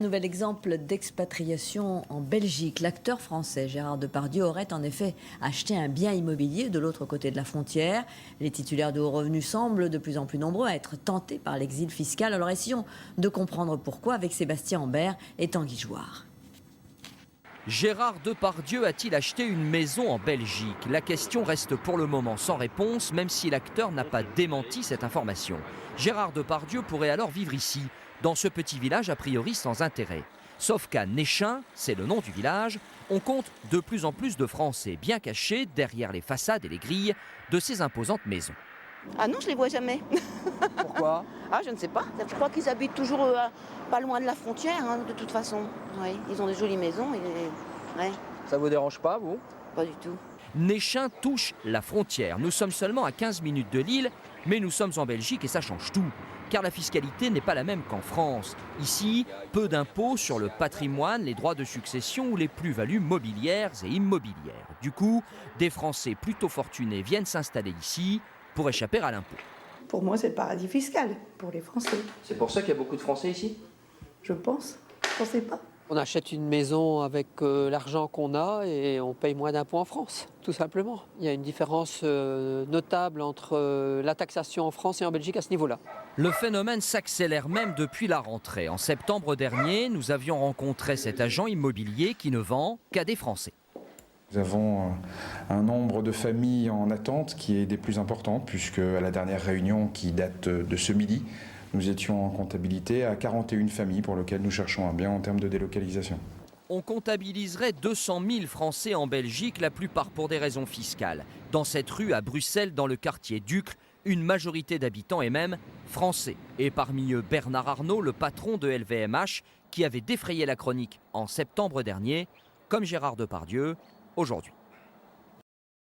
Nouvel exemple d'expatriation en Belgique. L'acteur français Gérard Depardieu aurait en effet acheté un bien immobilier de l'autre côté de la frontière. Les titulaires de hauts revenus semblent de plus en plus nombreux à être tentés par l'exil fiscal. Alors essayons de comprendre pourquoi avec Sébastien Ambert et Tanguy Jouard. Gérard Depardieu a-t-il acheté une maison en Belgique? La question reste pour le moment sans réponse, même si l'acteur n'a pas démenti cette information. Gérard Depardieu pourrait alors vivre ici, dans ce petit village a priori sans intérêt. Sauf qu'à Néchin, c'est le nom du village, on compte de plus en plus de Français bien cachés derrière les façades et les grilles de ces imposantes maisons. Ah non, je les vois jamais. Pourquoi? Ah, je ne sais pas. Je crois qu'ils habitent toujours pas loin de la frontière, hein, de toute façon. Oui, ils ont des jolies maisons. Ouais. Ça vous dérange pas, vous? Pas du tout. Néchin touche la frontière. Nous sommes seulement à 15 minutes de Lille, mais nous sommes en Belgique et ça change tout. Car la fiscalité n'est pas la même qu'en France. Ici, peu d'impôts sur le patrimoine, les droits de succession ou les plus-values mobilières et immobilières. Du coup, des Français plutôt fortunés viennent s'installer ici pour échapper à l'impôt. Pour moi, c'est le paradis fiscal, pour les Français. C'est pour ça qu'il y a beaucoup de Français ici? Je pense. Je ne sais pas. On achète une maison avec l'argent qu'on a et on paye moins d'impôts en France, tout simplement. Il y a une différence notable entre la taxation en France et en Belgique à ce niveau-là. Le phénomène s'accélère même depuis la rentrée. En septembre dernier, nous avions rencontré cet agent immobilier qui ne vend qu'à des Français. Nous avons un nombre de familles en attente qui est des plus importants, puisque à la dernière réunion qui date de ce midi, nous étions en comptabilité à 41 familles pour lesquelles nous cherchons un bien en termes de délocalisation. On comptabiliserait 200 000 Français en Belgique, la plupart pour des raisons fiscales. Dans cette rue à Bruxelles, dans le quartier d'Uccle, une majorité d'habitants est même français. Et parmi eux, Bernard Arnault, le patron de LVMH, qui avait défrayé la chronique en septembre dernier, comme Gérard Depardieu aujourd'hui.